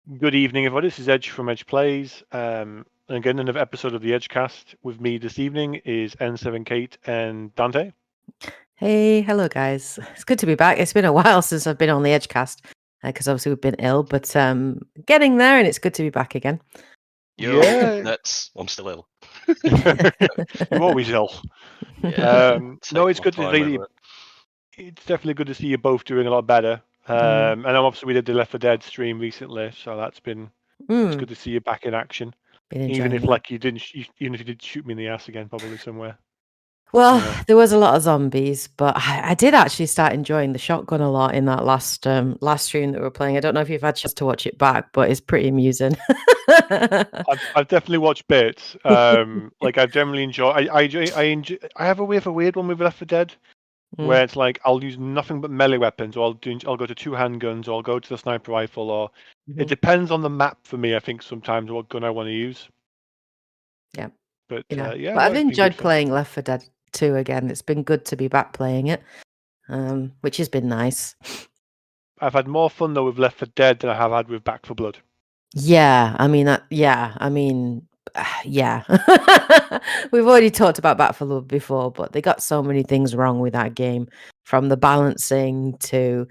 Good evening, everybody. This is Edge from Edge Plays. And again, another episode of the Edgecast. With me this evening is N7 Kate and Dante. Hey, hello guys. It's good to be back. It's been a while since I've been on the Edgecast because obviously we've been ill, but getting there, and it's good to be back again. I'm still ill. You're always ill. Yeah, No, it's my good to time see. over it. It's definitely good to see you both doing a lot better. And obviously we did the Left 4 Dead stream recently, so it's good to see you back in action. Been Even if enjoying even if you did shoot me in the ass again, probably somewhere. Well, Yeah. there was a lot of zombies, but I did actually start enjoying the shotgun a lot in that last stream that we were playing. I don't know if you've had a chance to watch it back, but it's pretty amusing. I've definitely watched bits. Like I generally enjoy. I enjoy. I have a weird one with Left 4 Dead, where it's like I'll use nothing but melee weapons, or I'll go to two handguns, or I'll go to the sniper rifle, or it depends on the map for me. I think sometimes what gun I want to use. Yeah, But yeah. yeah, But no, I've it's been good enjoyed fun. playing Left 4 Dead 2 again. It's been good to be back playing it, which has been nice. I've had more fun though with Left 4 Dead than I have had with Back 4 Blood. Yeah, yeah. We've already talked about Back 4 Blood before, but they got so many things wrong with that game, from the balancing to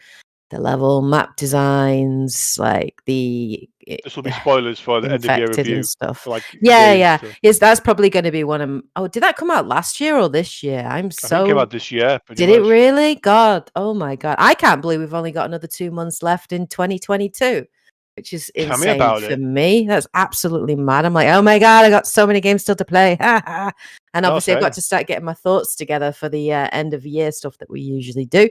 the level map designs, like the This will be spoilers for the end of year infected review. and stuff. Like Yeah. so. Yes, that's probably going to be one of. Oh, did that come out last year or this year? I think it came out this year. Did it really? God, oh my God! I can't believe we've only got another 2 months left in 2022. Which is Tell me insane about for it. me. That's absolutely mad. I'm like, oh my God, I got so many games still to play. And obviously, I've got to start getting my thoughts together for the end of year stuff that we usually do.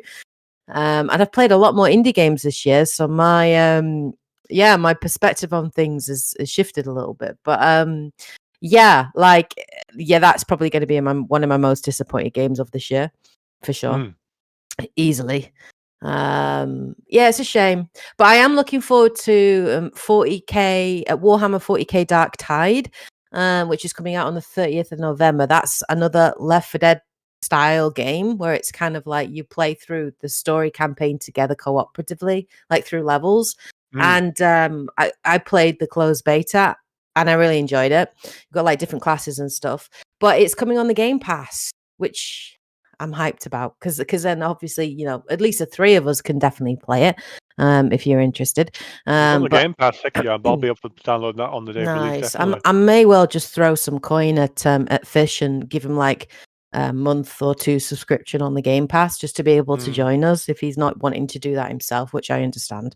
And I've played a lot more indie games this year, so my my perspective on things has shifted a little bit. But that's probably going to be one of my most disappointed games of this year, for sure, easily. It's a shame, but I am looking forward to 40k Warhammer 40k Dark Tide, which is coming out on the 30th of November. That's another Left 4 Dead style game where it's kind of like you play through the story campaign together cooperatively, like through levels. And I played the closed beta and I really enjoyed it. You've got like different classes and stuff, but it's coming on the Game Pass, which I'm hyped about because then obviously, you know, at least the three of us can definitely play it if you're interested. It's on the Game Pass. Heck yeah, I'll be able to download that on the day of release. Nice. I may well just throw some coin at Fish and give him like a month or two subscription on the Game Pass just to be able to join us if he's not wanting to do that himself, which I understand.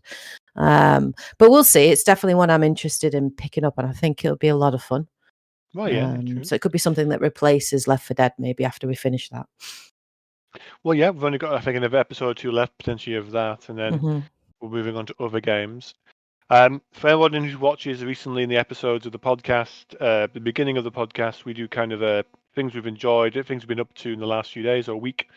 But we'll see. It's definitely one I'm interested in picking up, and I think it'll be a lot of fun. Well, yeah. So it could be something that replaces Left 4 Dead maybe after we finish that. Well, yeah, we've only got, I think, another episode or two left potentially of that, and then we're moving on to other games. For anyone who watches recently in the episodes of the podcast, the beginning of the podcast, we do kind of things we've enjoyed, things we've been up to in the last few days or week.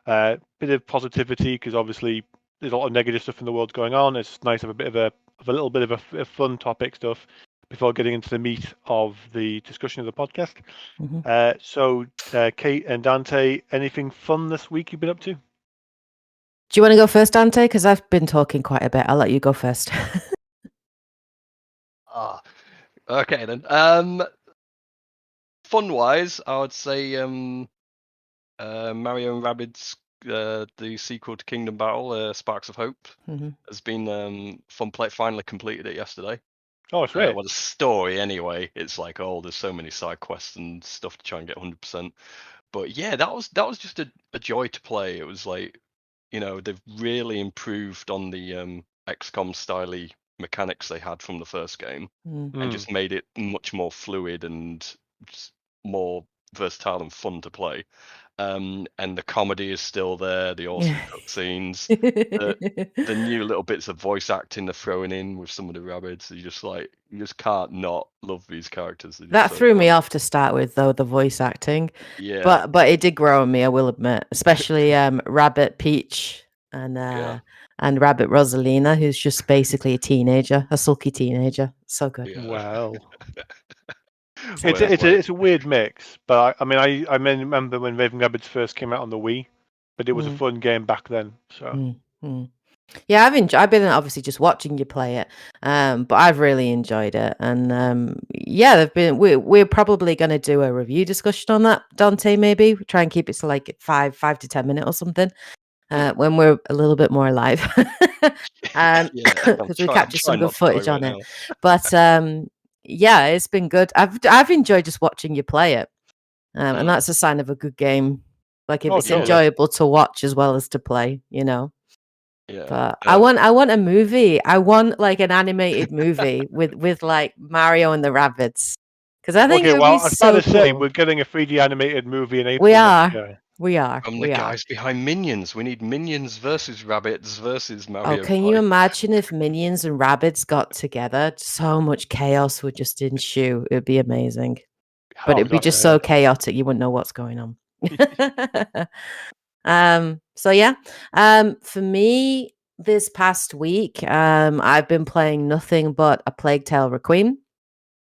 Bit of positivity because obviously there's a lot of negative stuff in the world going on. It's nice to have a little bit of a fun topic stuff before getting into the meat of the discussion of the podcast. So, Kate and Dante, anything fun this week you've been up to? Do you want to go first, Dante? Because I've been talking quite a bit. I'll let you go first. Okay then. Fun-wise, I would say Mario and Rabbids, the sequel to Kingdom Battle, Sparks of Hope, has been fun play. Finally completed it yesterday. Oh, it's great. Well, the story anyway. It's like, there's so many side quests and stuff to try and get 100%. But yeah, that was just a joy to play. It was like, you know, they've really improved on the XCOM style mechanics they had from the first game, and just made it much more fluid and just more versatile and fun to play. And the comedy is still there, the awesome cutscenes, the new little bits of voice acting they're throwing in with some of the rabbits. You just can't not love these characters. That threw me off to start with, though, the voice acting. Yeah. But it did grow on me, I will admit, especially Rabbit Peach and Rabbit Rosalina, who's just basically a sulky teenager. So good. Yeah. Wow. It's a weird mix, but I remember when Raven Rabbids first came out on the Wii, but it was a fun game back then. So Yeah, I've been obviously just watching you play it, but I've really enjoyed it, and yeah, we're probably going to do a review discussion on that, Dante. Maybe try and keep it to like 5 to 10 minutes or something when we're a little bit more alive, Yeah, because we captured some good not to die footage on right it. now. But yeah, it's been good. I've enjoyed just watching you play it, and that's a sign of a good game. Like if it's totally. enjoyable to watch as well as to play, you know. Yeah. But I want a movie. I want like an animated movie with like Mario and the Rabbids, because I think Okay, it would well, be I was about so to say cool. we're getting a 3D animated movie in April We next are. year. We are. From We the are. guys behind Minions, we need Minions versus Rabbits versus Mario. Oh, can you imagine if Minions and Rabbids got together? So much chaos would just ensue. It'd be amazing. But it'd be just so chaotic you wouldn't know what's going on. So yeah. For me this past week, I've been playing nothing but A Plague Tale Requiem.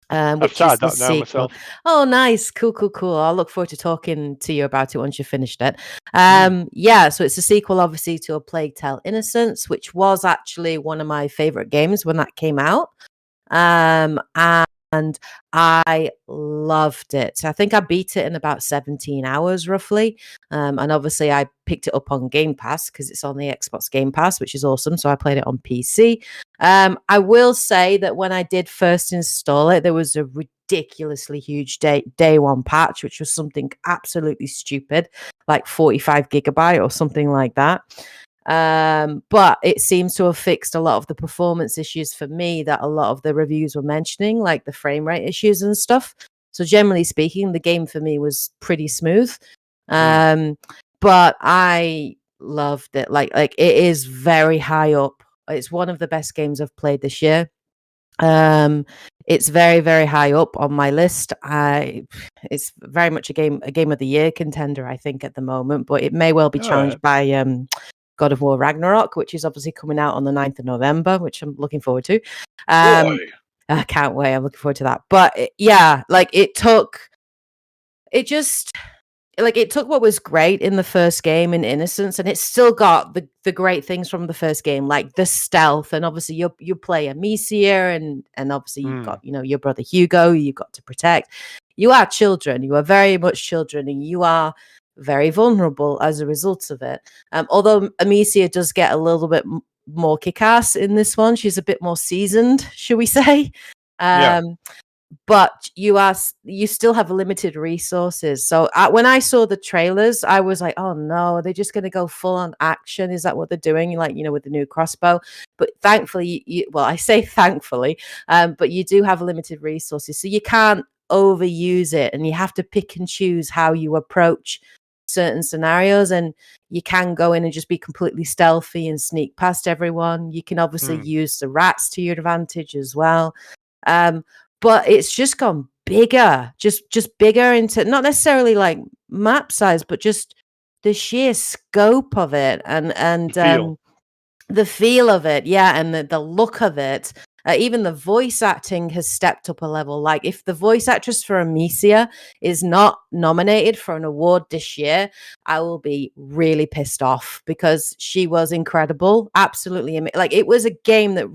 Which is the sequel. Oh, nice. Cool. I'll look forward to talking to you about it once you finished it. Yeah, so it's a sequel, obviously, to A Plague Tale Innocence, which was actually one of my favorite games when that came out. And I loved it. I think I beat it in about 17 hours roughly. And obviously I picked it up on Game Pass because it's on the Xbox Game Pass, which is awesome. So I played it on PC. I will say that when I did first install it, there was a ridiculously huge day one patch, which was something absolutely stupid, like 45 gigabyte or something like that. But it seems to have fixed a lot of the performance issues for me that a lot of the reviews were mentioning, like the frame rate issues and stuff. So generally speaking, the game for me was pretty smooth. But I loved it. Like it is very high up. It's one of the best games I've played this year. It's very, very high up on my list. It's very much a game of the year contender, I think, at the moment, but it may well be challenged by God of War Ragnarok, which is obviously coming out on the 9th of November, which I'm looking forward to. I can't wait. I'm looking forward to that. But yeah, like it took what was great in the first game in Innocence, and it's still got the great things from the first game, like the stealth, and obviously you play Amicia, and obviously you've got your brother Hugo you've got to protect. You are children. You are very much children, and you are very vulnerable as a result of it. Although Amicia does get a little bit more kick-ass in this one, she's a bit more seasoned, should we say? But you still have limited resources. So when I saw the trailers, I was like, oh no, are they just going to go full on action? Is that what they're doing? Like, with the new crossbow. But thankfully, well, I say thankfully, but you do have limited resources. So you can't overuse it, and you have to pick and choose how you approach certain scenarios. And you can go in and just be completely stealthy and sneak past everyone. You can obviously use the rats to your advantage as well. But it's just gone bigger, just bigger into not necessarily like map size, but just the sheer scope of it and the feel of it. Yeah. And the look of it. Even the voice acting has stepped up a level. Like if the voice actress for Amicia is not nominated for an award this year, I will be really pissed off because she was incredible. Absolutely. Like it was a game that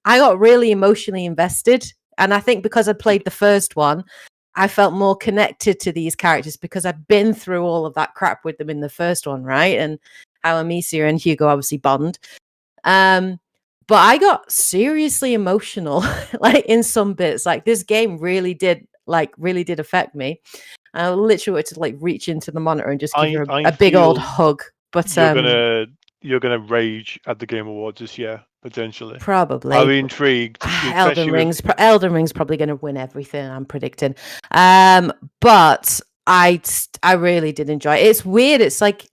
I got really emotionally invested. And I think because I played the first one, I felt more connected to these characters because I've been through all of that crap with them in the first one, right? And how Amicia and Hugo obviously bond. But I got seriously emotional, like in some bits. Like this game really did affect me. I literally wanted to like reach into the monitor and just give her a big old hug. But you're gonna rage at the Game Awards this year potentially. Probably. I'm intrigued. Elden Ring's probably going to win everything, I'm predicting. But I really did enjoy it. It's weird. It's like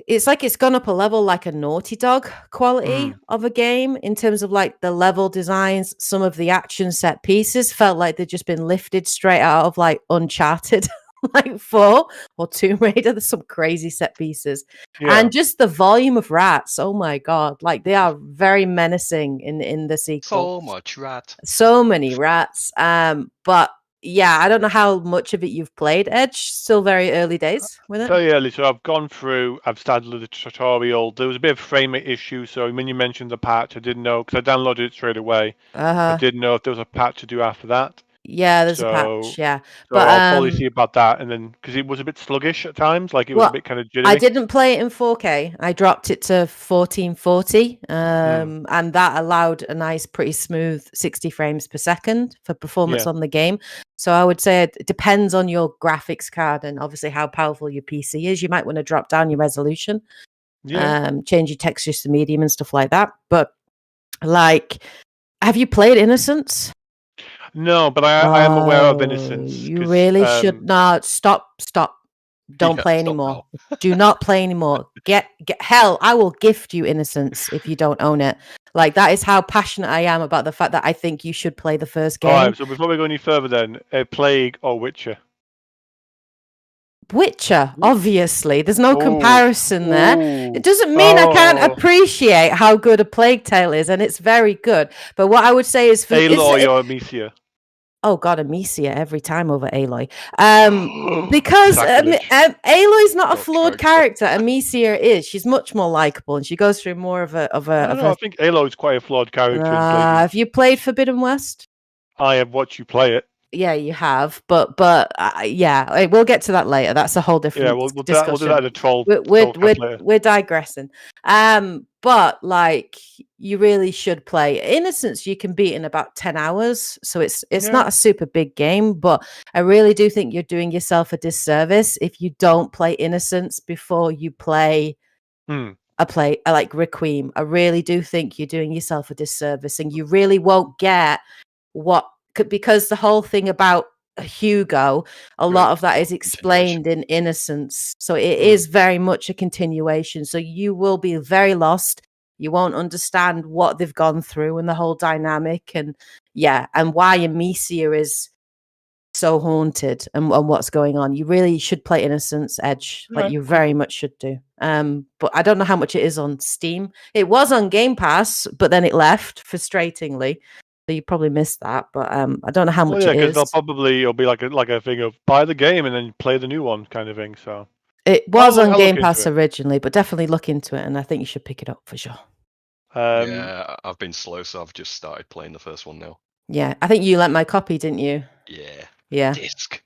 it's gone up a level, like a Naughty Dog quality of a game in terms of like the level designs. Some of the action set pieces felt like they'd just been lifted straight out of like Uncharted, like 4 or Tomb Raider. There's some crazy set pieces. And just the volume of rats. Oh my God. Like they are very menacing in the sequel. So much rat. So many rats. But yeah, I don't know how much of it you've played, Edge. Still very early days with it. Very early, so I've gone through. I've started the tutorial. There was a bit of frame rate issue, so when you mentioned the patch, I didn't know because I downloaded it straight away. I didn't know if there was a patch to do after that. Yeah, there's a patch. Yeah, so I'll probably see about that, and then because it was a bit sluggish at times, like it was a bit kind of jittery. I didn't play it in 4K. I dropped it to 1440, and that allowed a nice, pretty smooth 60 frames per second for performance on the game. So I would say it depends on your graphics card and obviously how powerful your PC is. You might want to drop down your resolution, change your textures to medium and stuff like that. But like, have you played Innocence? No, but I am aware of Innocence. You really should not. Stop. Don't play anymore. Do not play anymore. Get hell, I will gift you Innocence if you don't own it. Like, that is how passionate I am about the fact that I think you should play the first game. All right, so before we go any further then, Plague or Witcher? Witcher, obviously. There's no comparison there. It doesn't mean I can't appreciate how good a Plague Tale is, and it's very good. But what I would say is... Aloy or Amicia? Oh God, Amicia every time over Aloy. Because Aloy's not a flawed character. Amicia is. She's much more likable, and she goes through more of a. I think Aloy's quite a flawed character. Have you played Forbidden West? I have watched you play it. Yeah, you have, but yeah, we'll get to that later. That's a whole different. Yeah, we'll do that in a troll. We're digressing. But like, you really should play Innocence. You can beat in about 10 hours, so it's not a super big game. But I really do think you're doing yourself a disservice if you don't play Innocence before you play like Requiem. I really do think you're doing yourself a disservice, and you really won't get because the whole thing about Hugo, a lot of that is explained in Innocence. So it is very much a continuation. So you will be very lost. You won't understand what they've gone through and the whole dynamic and why Amicia is so haunted and what's going on. You really should play Innocence, Edge. Like, you very much should do. But I don't know how much it is on Steam. It was on Game Pass, but then it left, frustratingly. So you probably missed that, but I don't know how much it is. It'll be like a thing of buy the game and then play the new one kind of thing. So it was on Game Pass originally, but definitely look into it, and I think you should pick it up for sure. Yeah, I've been slow, so I've just started playing the first one now. Yeah, I think you lent my copy, didn't you? Yeah. Disc.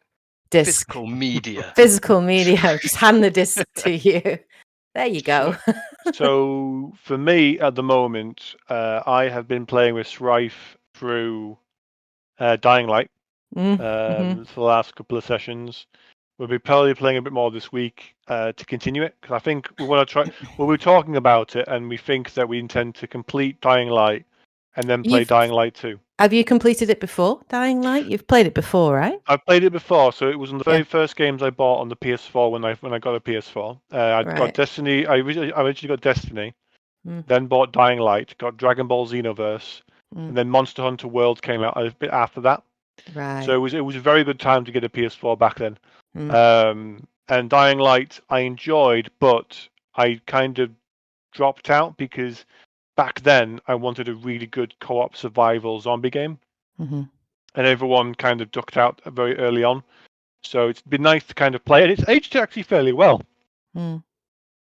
Physical media. Physical media. Just hand the disc to you. There you go. So for me at the moment, I have been playing with Strife through Dying Light for the last couple of sessions. We'll be probably playing a bit more this week to continue it, because I think we want to try. Well, we're talking about it, and we think that we intend to complete Dying Light and then play Dying Light 2. Have you completed it before, Dying Light? You've played it before, right? I've played it before, so it was one of the very first games I bought on the PS4 when I got a PS4. I got Destiny. I originally got Destiny, then bought Dying Light, got Dragon Ball Xenoverse, and then Monster Hunter World came out a bit after that. Right. So it was a very good time to get a PS4 back then. And Dying Light I enjoyed, but I kind of dropped out because back then I wanted a really good co-op survival zombie game, and everyone kind of ducked out very early on. So it's been nice to kind of play it. It's aged actually fairly well. They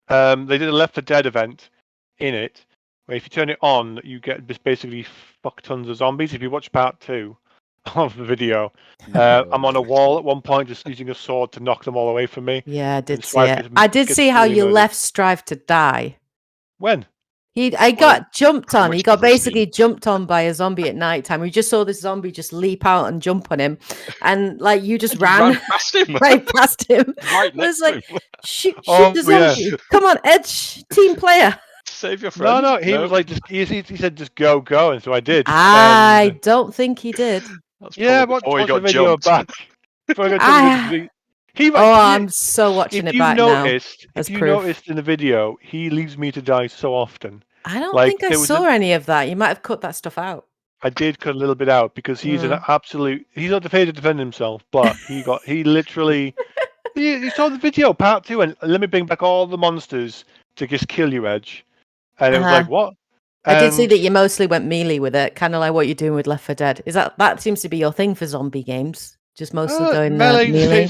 did a Left 4 Dead event in it, where if you turn it on, you get just basically fuck tons of zombies. If you watch part 2 of the video, I'm on a wall at one point just using a sword to knock them all away from me. Yeah, I did see it. I did see how you left Strife to die. When? I got jumped on. He got basically jumped on by a zombie at night time. We just saw this zombie just leap out and jump on him, and like you just ran past him, right past him. Right next to him. Shoot the zombie! Yeah. Come on, Edge, team player. Save your friend. No, he was like, he said, just go, and so I did. I don't think he did. Before he got jumped. Back. I'm so watching it back now. If you noticed in the video, he leaves me to die so often. I don't think I saw any of that. You might have cut that stuff out. I did cut a little bit out because he's an absolute. He's not afraid to defend himself, but he literally. You saw the video part 2, and let me bring back all the monsters to just kill you, Edge. And it was like, what? I did see that you mostly went melee with it, kind of like what you're doing with Left 4 Dead. Is that seems to be your thing for zombie games? Just mostly going melee. melee.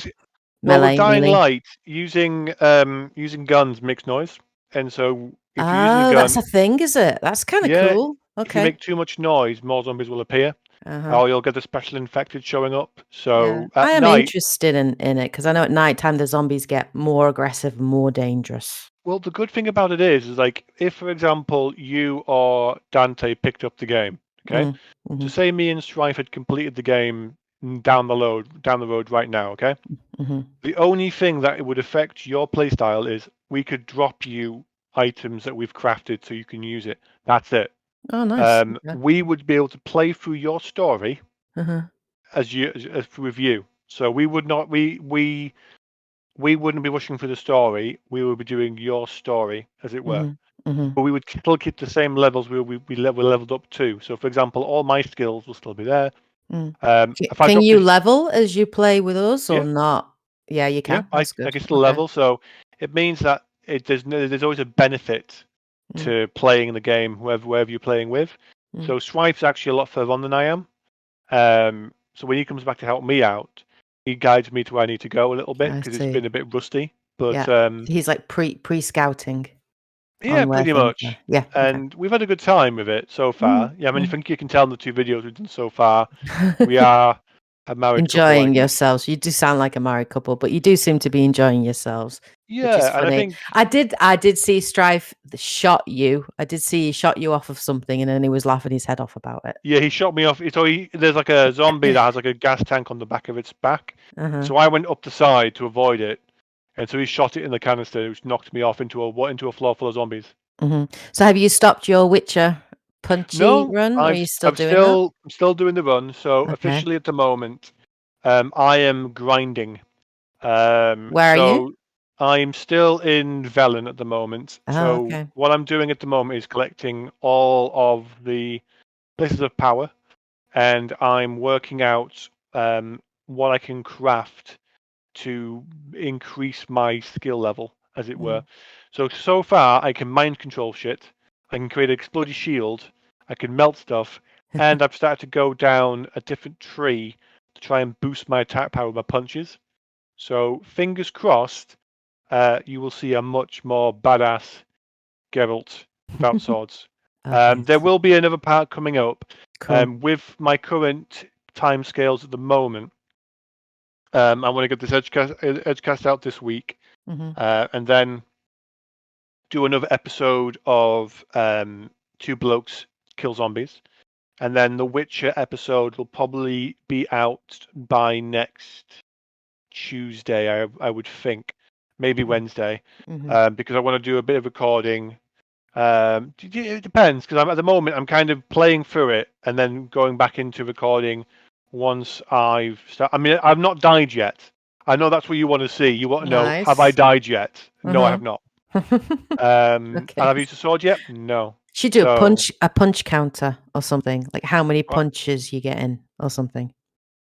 Well, with Melee, Dying melee. Light, using guns makes noise, and so if you're using a Oh, that's gun, a thing, is it? That's kind of yeah, cool. if you Okay. make too much noise, more zombies will appear, Uh-huh. or you'll get the special infected showing up. Yeah, So I at am night, interested in it because I know at night time the zombies get more aggressive, more dangerous. well, the good thing about it is like if, for example, you or Dante picked up the game, okay, Mm-hmm. so say me and Strife had completed the game down the road right now, okay. Mm-hmm. The only thing that it would affect your playstyle is we could drop you items that we've crafted so you can use it. That's it. Oh, nice. Okay. We would be able to play through your story Uh-huh. as with you. So we would not we wouldn't be rushing through the story. We would be doing your story, as it were. Mm-hmm. Mm-hmm. But we would still keep the same levels we leveled up to. So, for example, all my skills will still be there. Mm. If I Can drop you this, level as you play with us or yeah, not? Yeah, you yeah, can. I That's good. can still Okay. level. So it means that there's always a benefit to playing the game wherever you're playing with. So Stripe's actually a lot further on than I am. So when he comes back to help me out, he guides me to where I need to go a little bit I because it's see. been a bit rusty. But Yeah. He's like pre-scouting yeah, on where pretty things much. are. Yeah. And we've had a good time with it so far. Yeah, I mean, I Mm. think you can tell in the 2 videos we've done so far. We are a married couple, I Enjoying think. yourselves. You do sound like a married couple, but you do seem to be enjoying yourselves, which is Yeah, and I funny. think I did see Strife shot you. I did see he shot you off of something, and then he was laughing his head off about it. yeah, he shot me off. So there's like a zombie that has like a gas tank on the back of its back. Uh-huh. So I went up the side to avoid it, and so he shot it in the canister, which knocked me off into a floor full of zombies. So have you stopped your Witcher punchy No, run, or are you still I'm doing that? still doing the run. So Okay. officially at the moment, I am grinding. Where are you? So I'm still in Velen at the moment. Oh, So okay. what I'm doing at the moment is collecting all of the places of power, and I'm working out what I can craft to increase my skill level, as it were. So far, I can mind control shit. I can create an exploded shield. I can melt stuff, and I've started to go down a different tree to try and boost my attack power with my punches. So fingers crossed, you will see a much more badass Geralt without swords. Okay. There will be another part coming up. Cool. With my current timescales at the moment, I want to get this Edgecast out this week, and then do another episode of Two Blokes Kill Zombies, and then the Witcher episode will probably be out by next Tuesday, I would think, maybe Wednesday, because I want to do a bit of recording. It depends because at the moment I'm kind of playing through it and then going back into recording once I've started. I mean, I've not died yet. I know that's what you want to see. You want to know, have I Nice. died yet? No, I have not. And Okay. have you used a sword yet? No. Should do So, a punch counter or something, like how many uh, punches you get in or something.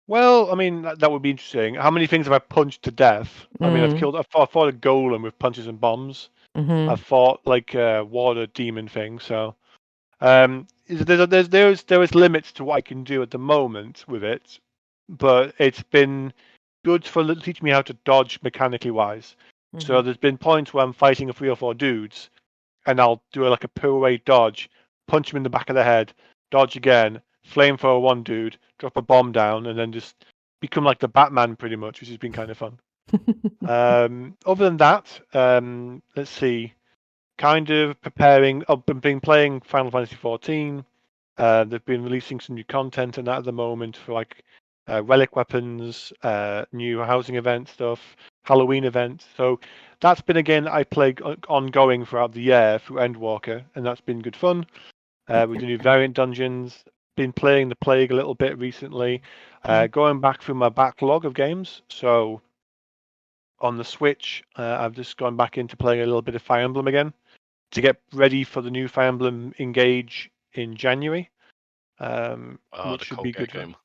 well, I mean, that would be interesting. How many things have I punched to death? I mean, I've fought a golem with punches and bombs. I've fought like a water demon thing. So, there is limits to what I can do at the moment with it, but it's been good for teaching me how to dodge mechanically wise. So there's been points where I'm fighting 3 or 4 dudes, and I'll do like a pirouette dodge, punch him in the back of the head, dodge again, flamethrower one dude, drop a bomb down, and then just become like the Batman pretty much, which has been kind of fun. Other than that, let's see. Kind of preparing. I've been playing Final Fantasy 14. They've been releasing some new content and that at the moment for like relic weapons, new housing event stuff, Halloween event. So that's been again I played ongoing throughout the year through Endwalker, and that's been good fun. We're doing variant dungeons. Been playing the Plague a little bit recently. Going back through my backlog of games. So on the Switch, I've just gone back into playing a little bit of Fire Emblem again to get ready for the new Fire Emblem Engage in January, which should be good. Game.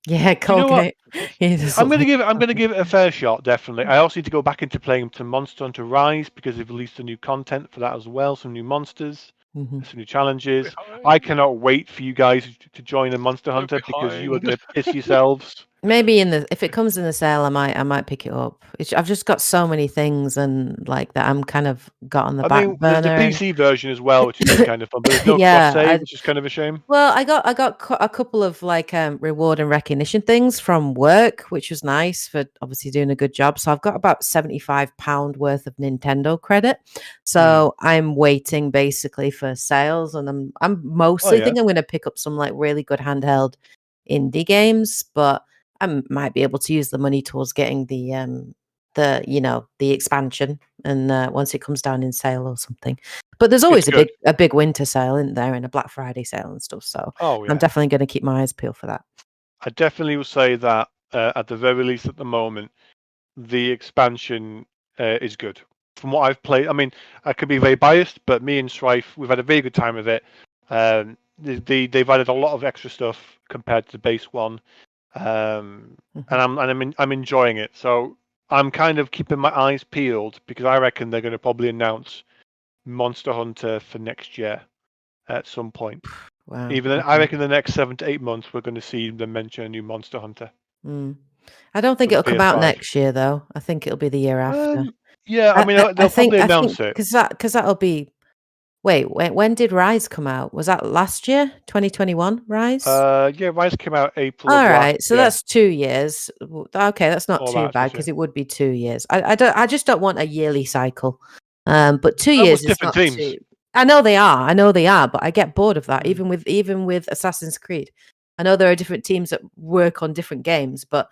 Yeah, You know what? Colgate. I'm gonna give it a fair shot, definitely. I also need to go back into playing some Monster Hunter Rise because they've released some new content for that as well, some new monsters, some new challenges. I cannot wait for you guys to join a Monster Hunter because you are gonna piss yourselves. Maybe if it comes in the sale, I might pick it up. I've just got so many things and like that I'm kind of got on the back there's the burner. PC version as well, which has been kind of fun, but there's no Yeah, cross save, which is kind of a shame. Well, I got a couple of like reward and recognition things from work, which was nice for obviously doing a good job. So I've got about £75 worth of Nintendo credit. So I'm waiting basically for sales, and I'm mostly think I'm going to pick up some like really good handheld indie games, but I might be able to use the money towards getting the expansion, and once it comes down in sale or something. But there's always a big winter sale, isn't there, and a Black Friday sale and stuff. So I'm definitely going to keep my eyes peeled for that. I definitely will say that at the very least at the moment, the expansion is good. From what I've played, I mean, I could be very biased, but me and Strife, we've had a very good time with it. They've added a lot of extra stuff compared to the base one, and I'm enjoying it. So I'm kind of keeping my eyes peeled because I reckon they're going to probably announce Monster Hunter for next year at some point. Wow. I reckon the next 7 to 8 months we're going to see them mention a new Monster Hunter. I don't think it'll come out next year though. I think it'll be the year after. Yeah, I mean they'll probably announce it because that'll be. Wait, when did Rise come out? Was that last year, 2021? Rise? Yeah, Rise came out April. All right, so that's 2 years. Okay, that's not too bad because it would be 2 years. I just don't want a yearly cycle. But 2 years is not too. I know they are, but I get bored of that. Even with Assassin's Creed, I know there are different teams that work on different games, but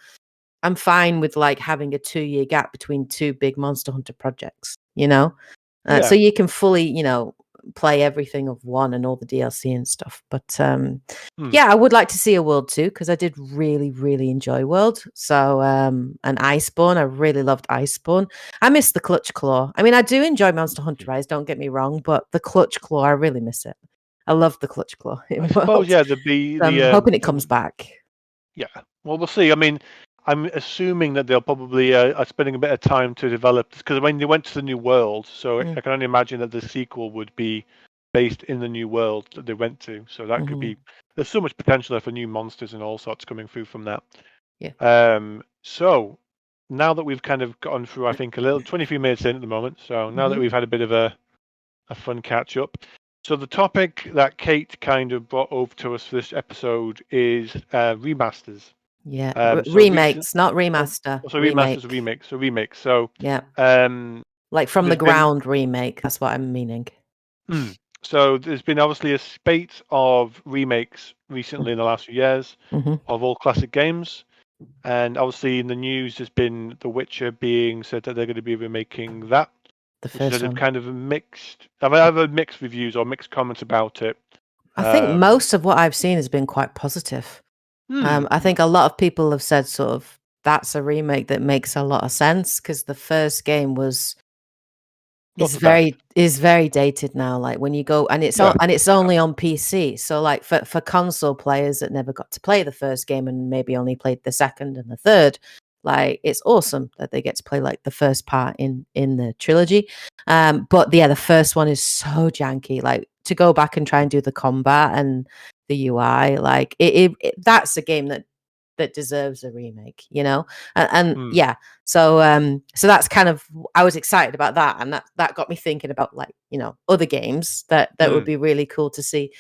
I'm fine with like having a 2-year gap between 2 big Monster Hunter projects. So you can fully, play everything of one and all the DLC and stuff. But yeah, I would like to see a World 2 because I did really, really enjoy World. So and Iceborne, I really loved Iceborne. I miss the Clutch Claw. I mean, I do enjoy Monster Hunter Rise, don't get me wrong, but the Clutch Claw, I really miss it. I love the Clutch Claw. I suppose, yeah, I'm hoping it comes back. Yeah, well, we'll see. I mean, I'm assuming that they'll probably are spending a bit of time to develop this because when they went to the new world, so I can only imagine that the sequel would be based in the new world that they went to. So that could be. There's so much potential there for new monsters and all sorts coming through from that. Yeah. So now that we've kind of gotten through, I think 23 minutes in at the moment. So now that we've had a bit of a fun catch up. So the topic that Kate kind of brought over to us for this episode is remasters. Yeah, remakes, not remaster. So remake. So yeah, like from the ground remake. That's what I'm meaning. So there's been obviously a spate of remakes recently in the last few years of all classic games, and obviously in the news there's been The Witcher being said that they're going to be remaking that. The first one. Kind of mixed. I've had mixed reviews or mixed comments about it. I think most of what I've seen has been quite positive. I think a lot of people have said sort of that's a remake that makes a lot of sense because the first game is very dated now. Like when you go and it's only on PC. So like for console players that never got to play the first game and maybe only played the second and the third, like it's awesome that they get to play like the first part in the trilogy. But yeah, the first one is so janky. Like to go back and try and do the combat and the UI, like that's a game that deserves a remake, and yeah, so that's kind of, I was excited about that, and that got me thinking about like other games that would be really cool to see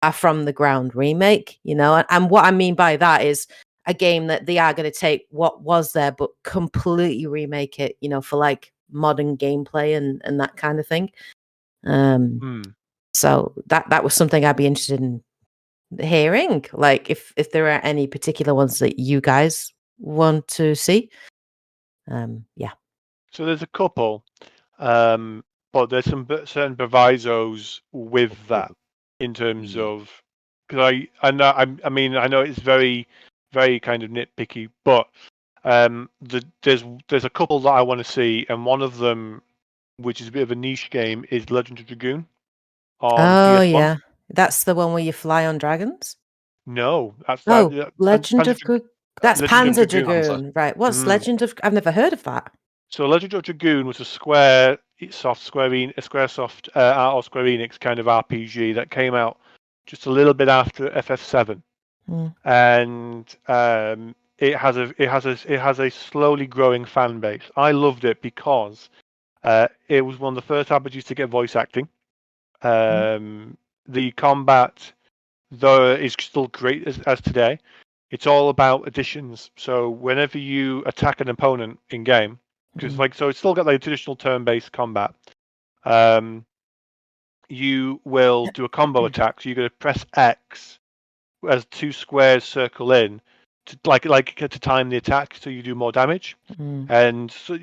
a from the ground remake, and what I mean by that is a game that they are going to take what was there but completely remake it, for like modern gameplay and that kind of thing. So that was something I'd be interested in hearing, like if there are any particular ones that you guys want to see. Yeah, so there's a couple, but there's some certain provisos with that in terms of, because I know it's very, very kind of nitpicky, but there's a couple that I want to see, and one of them, which is a bit of a niche game, is Legend of Dragoon on PS1. Yeah, that's the one where you fly on dragons. No, that's Legend of that's Panzer Dragoon, right? What's Legend of? I've never heard of that. So Legend of Dragoon was a Squaresoft out of Square Enix kind of RPG that came out just a little bit after FF7, and it has a slowly growing fan base. I loved it because it was one of the first RPGs to get voice acting. The combat, though, is still great as today. It's all about additions. So whenever you attack an opponent in game, because so it's still got like traditional turn-based combat. You will do a combo attack. So you're going to press X as two squares circle in to to time the attack, so you do more damage. And so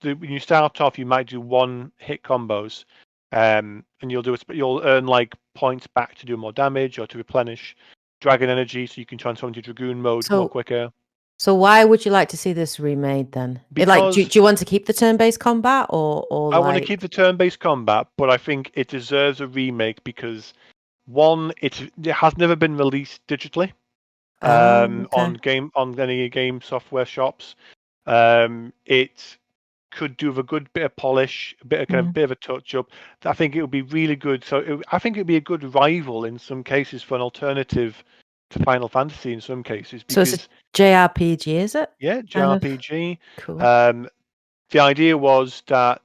when you start off, you might do one hit combos, and you'll earn like points back to do more damage or to replenish dragon energy, so you can transform into dragoon mode more quicker. So why would you like to see this remade then? Because do you want to keep the turn-based combat or I want to keep the turn-based combat, but I think it deserves a remake because one, it has never been released digitally on any game software shops. It could do with a good bit of polish, a bit of a touch up. I think it would be really good. So I think it would be a good rival in some cases for an alternative to Final Fantasy in some cases. Because, so it's a JRPG, is it? Yeah, JRPG. Cool. The idea was that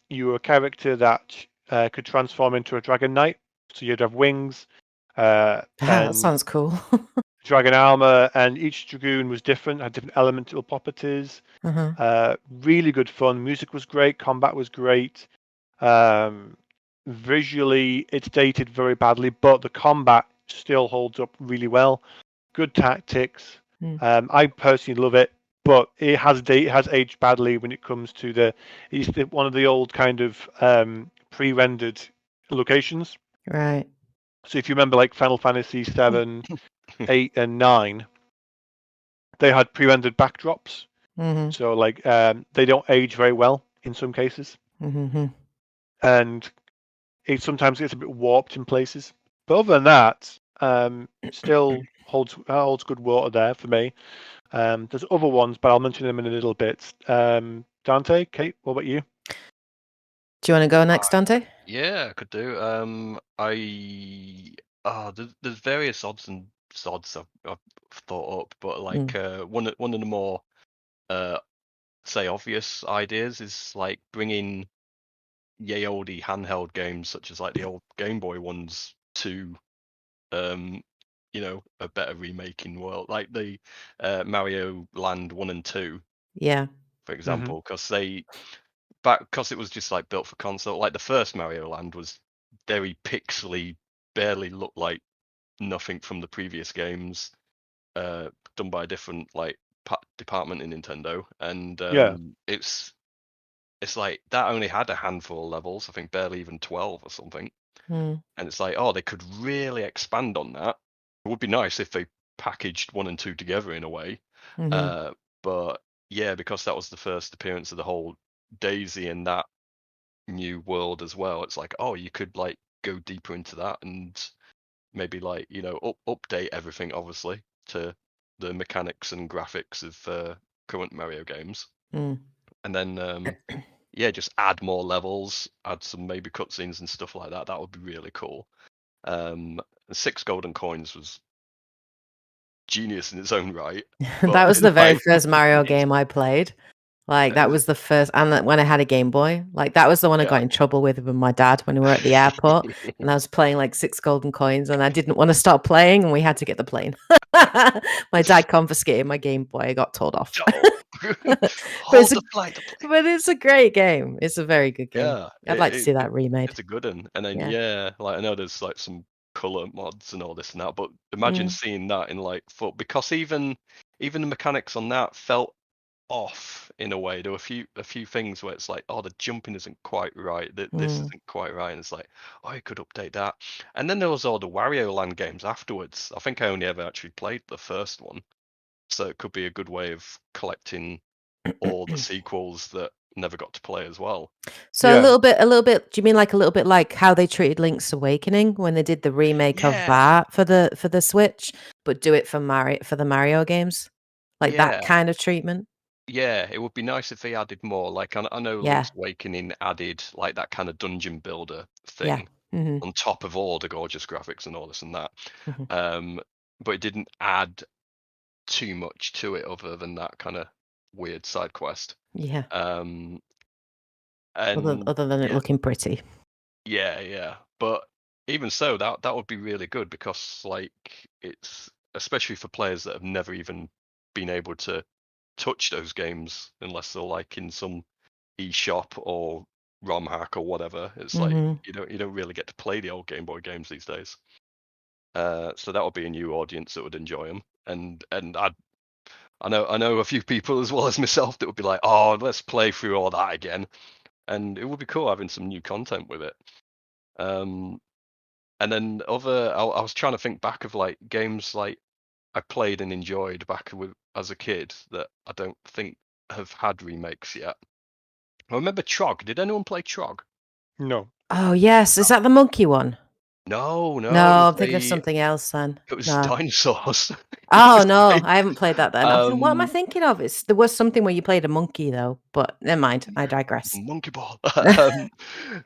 you were a character that could transform into a dragon knight. So you'd have wings. That sounds cool. Dragon armor, and each dragoon was different, had different elemental properties. Really good fun. Music was great. Combat was great. Visually, it's dated very badly, but the combat still holds up really well. Good tactics. I personally love it, but it has aged badly when it comes to it's one of the old kind of pre-rendered locations. Right. So if you remember, like Final Fantasy 7, 8, and 9, they had pre-rendered backdrops. So like they don't age very well in some cases, and it sometimes gets a bit warped in places. But other than that, still holds good water there for me. There's other ones, but I'll mention them in a little bit. Dante, Kate, what about you? Do you want to go next, Dante? Yeah, I could do. There's various odds and sods I've thought up, but like one of the more say obvious ideas is like bringing oldie handheld games such as like the old Game Boy ones to a better remaking world, like the Mario Land 1 and 2, for example, because it was just like built for console. Like the first Mario Land was very pixely, barely looked like nothing from the previous games, done by a different like department in Nintendo, and it's like that only had a handful of levels, I think barely even 12 or something. And it's like, they could really expand on that. It would be nice if they packaged 1 and 2 together in a way. But yeah, because that was the first appearance of the whole Daisy in that new world as well. It's like, you could like go deeper into that and maybe like, update everything obviously to the mechanics and graphics of current Mario games. And then just add more levels, add some maybe cutscenes and stuff like that. That would be really cool. 6 golden coins was genius in its own right. That was the very first Mario game I played. Like that was the first, and when I had a Game Boy, like that was the one I got in trouble with my dad when we were at the airport, and I was playing like 6 golden coins, and I didn't want to stop playing, and we had to get the plane. My dad confiscated my Game Boy. I got told off. Hold the flight. But it's a great game. It's a very good game. Yeah, I'd like to see that remade. It's a good one, and then like I know there's like some color mods and all this and that, but imagine seeing that in like because even the mechanics on that felt off in a way. There were a few things where it's like, the jumping isn't quite right, this isn't quite right, and it's like, you could update that. And then there was all the Wario Land games afterwards. I think I only ever actually played the first one, so it could be a good way of collecting all the sequels that never got to play as well. So a little bit. Do you mean like a little bit like how they treated Link's Awakening when they did the remake of that for the Switch, but do it for the Mario games, like that kind of treatment? Yeah, it would be nice if they added more. Like I know Link's Awakening added like that kind of dungeon builder thing on top of all the gorgeous graphics and all this and that. But it didn't add too much to it other than that kind of weird side quest. Yeah. And Other than it looking pretty. Yeah. But even so, that would be really good, because like it's especially for players that have never even been able to touch those games unless they're like in some eShop or ROM hack or whatever. It's like you don't really get to play the old Game Boy games these days. So that would be a new audience that would enjoy them, and I know a few people as well as myself that would be like, oh, let's play through all that again, and it would be cool having some new content with it. And then I was trying to think back of like games like I played and enjoyed back as a kid that I don't think have had remakes yet. I remember Trog. Did anyone play Trog? No. Oh yes, is that the monkey one? No. No, I'm thinking of something else then. It was No. dinosaurs. Oh no, I haven't played that then. What am I Um, thinking of? There was something where you played a monkey though, but never mind. I digress. Monkey Ball. Trog,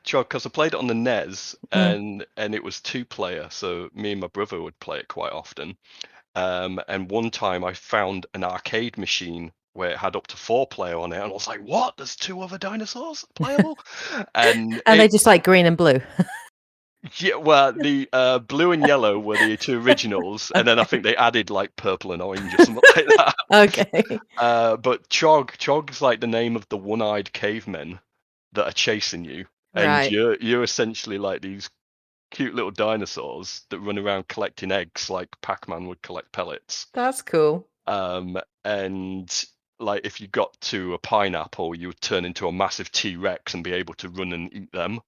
because I played it on the NES, and it was 2-player, so me and my brother would play it quite often. And one time I found an arcade machine where it had up to 4-player on it, and I was like, "What? There's 2 other dinosaurs playable?" And they just like green and blue. Yeah, well, the blue and yellow were the 2 originals, and then I think they added like purple and orange or something like that. Okay. But Chog's like the name of the one-eyed cavemen that are chasing you, and Right. you're essentially like these cute little dinosaurs that run around collecting eggs, like Pac-Man would collect pellets. That's cool. And like if you got to a pineapple, you would turn into a massive T-Rex and be able to run and eat them.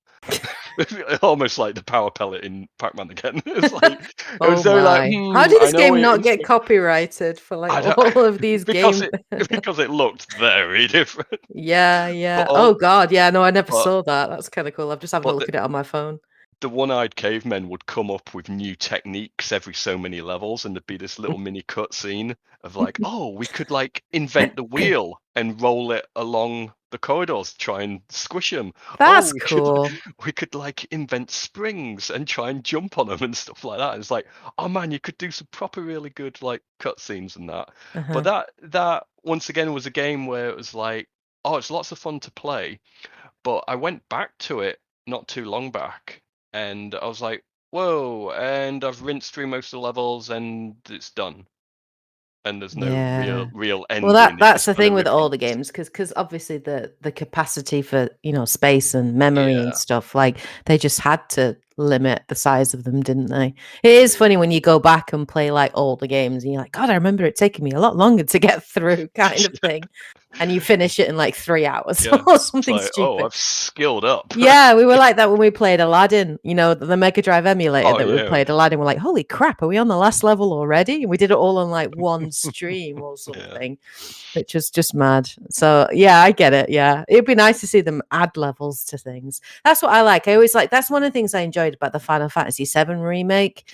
Almost like the power pellet in Pac-Man again. It's like it was very like. How did this game not get copyrighted for like all of these games? Because it looked very different. Yeah. Oh god, yeah. No, I never saw that. That's kind of cool. I'm just having a look at it on my phone. The one-eyed cavemen would come up with new techniques every so many levels, and there'd be this little mini cutscene of like, oh, we could like invent the wheel and roll it along the corridors, try and squish them. That's cool. We could like invent springs and try and jump on them and stuff like that. It's like, oh man, you could do some proper really good like cutscenes and that. But that once again was a game where it was like, oh, it's lots of fun to play. But I went back to it not too long back, and I was like, whoa, and I've rinsed through most of the levels and it's done. And there's no real ending. Well, that's the thing with all the games, because obviously the capacity for space and memory and stuff, like they just had to limit the size of them, didn't they? It is funny when you go back and play like all the games and you're like, God, I remember it taking me a lot longer to get through, kind of thing. And you finish it in like 3 hours or something stupid. Oh, I've skilled up. Yeah, we were like that when we played Aladdin, the Mega Drive emulator we played Aladdin. We're like, holy crap, are we on the last level already? And we did it all on like one stream or something, which was just mad. So yeah, I get it. Yeah, it'd be nice to see them add levels to things. That's what I like. I always like, that's one of the things I enjoyed about the Final Fantasy VII remake.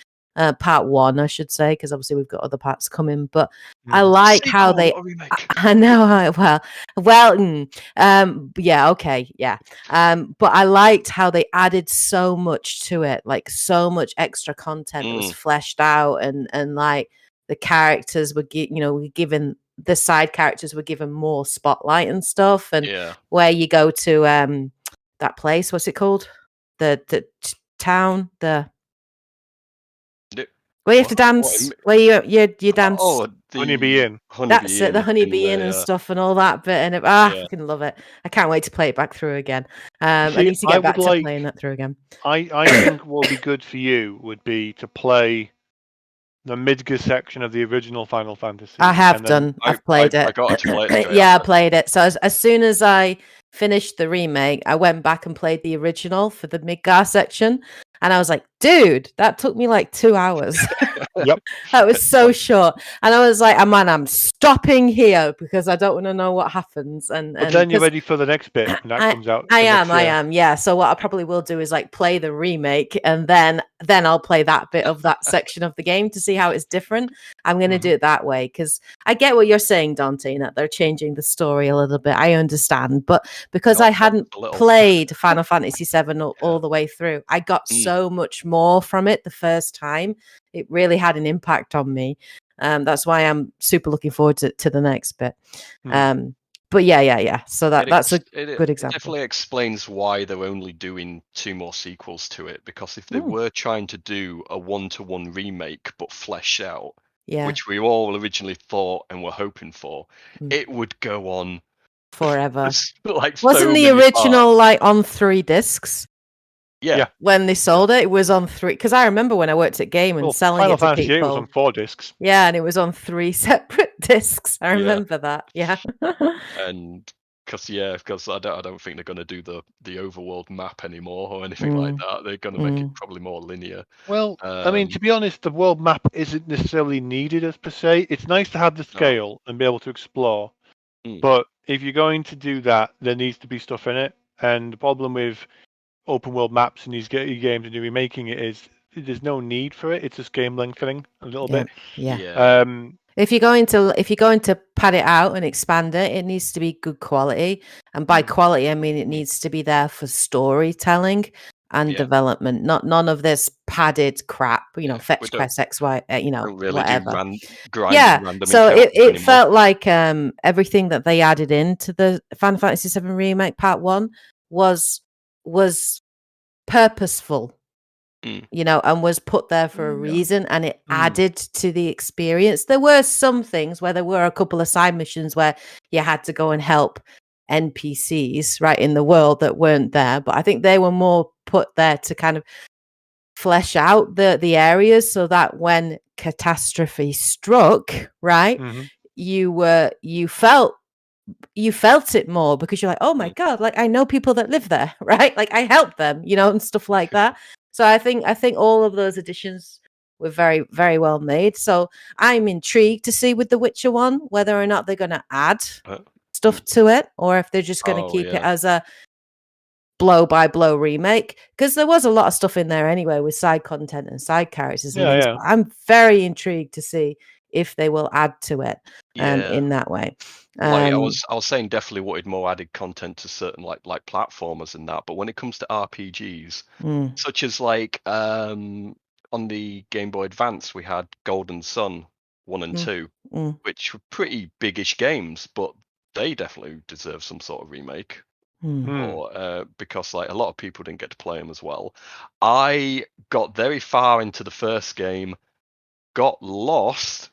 Part 1, I should say, because obviously we've got other parts coming. But I like how they. I know. Yeah, okay, yeah. But I liked how they added so much to it, like so much extra content that was fleshed out, and like the characters were given, the side characters were given more spotlight and stuff, and where you go to that place, what's it called? The town, where you have to dance, where you dance. Oh, the Honeybee Inn. That's it, the Honeybee Inn and stuff and all that bit. And I fucking love it. I can't wait to play it back through again. I need to get back to playing that through again. I think what would be good for you would be to play the Midgar section of the original Final Fantasy. I have done. I've played it. I got to play it. Yeah, I played it. So as soon as I finished the remake, I went back and played the original for the Midgar section. And I was like, dude, that took me like 2 hours. Yep. That was so short. And I was like, oh, man, I'm stopping here because I don't want to know what happens. But then you're ready for the next bit. And that comes out. I am. Yeah. So what I probably will do is like play the remake, and then I'll play that bit of that section of the game to see how it's different. I'm going to do it that way, because I get what you're saying, Dante, that they're changing the story a little bit. I understand. But because I hadn't played Final Fantasy VII all the way through, I got so much more from it the first time. It really had an impact on me. That's why I'm super looking forward to the next bit. Hmm. But yeah. So that's a good example. It definitely explains why they're only doing 2 more sequels to it, because if they were trying to do a 1-to-1 remake but fleshed out, which we all originally thought and were hoping for, it would go on forever. Like, wasn't the original like on 3 discs? Yeah. When they sold it, it was on 3. Because I remember when I worked at Game and selling Final it to Fantasy people. VIII was on 4 discs. Yeah, and it was on 3 separate discs. I remember that. Yeah. And because I don't think they're going to do the overworld map anymore or anything like that. They're going to make it probably more linear. Well, I mean, to be honest, the world map isn't necessarily needed as per se. It's nice to have the scale and be able to explore. But if you're going to do that, there needs to be stuff in it. And the problem with open world maps in these games and you're remaking it is there's no need for it. It's just game lengthening a little bit. Yeah. If you're going to pad it out and expand it, it needs to be good quality. And by quality, I mean it needs to be there for storytelling and development. None of this padded crap. Fetch quest X, Y. Really whatever. Random so it felt like everything that they added into the Final Fantasy VII Remake Part 1 was purposeful. And was put there for a reason, and it added to the experience. There were some things where there were a couple of side missions where you had to go and help NPCs right in the world that weren't there, but I think they were more put there to kind of flesh out the areas so that when catastrophe struck, right, you felt it more because you're like, oh my god, like I know people that live there, right? Like I helped them, and stuff like that. So I think all of those additions were very, very well made. So I'm intrigued to see with The Witcher 1 whether or not they're going to add stuff to it, or if they're just going to keep it as a blow by blow remake, because there was a lot of stuff in there anyway with side content and side characters and things. But I'm very intrigued to see if they will add to it in that way. Like I was saying, definitely wanted more added content to certain like platformers and that. But when it comes to RPGs, such as like on the Game Boy Advance, we had Golden Sun 1 and 2, which were pretty biggish games, but they definitely deserve some sort of remake. Or because like a lot of people didn't get to play them as well. I got very far into the first game, got lost.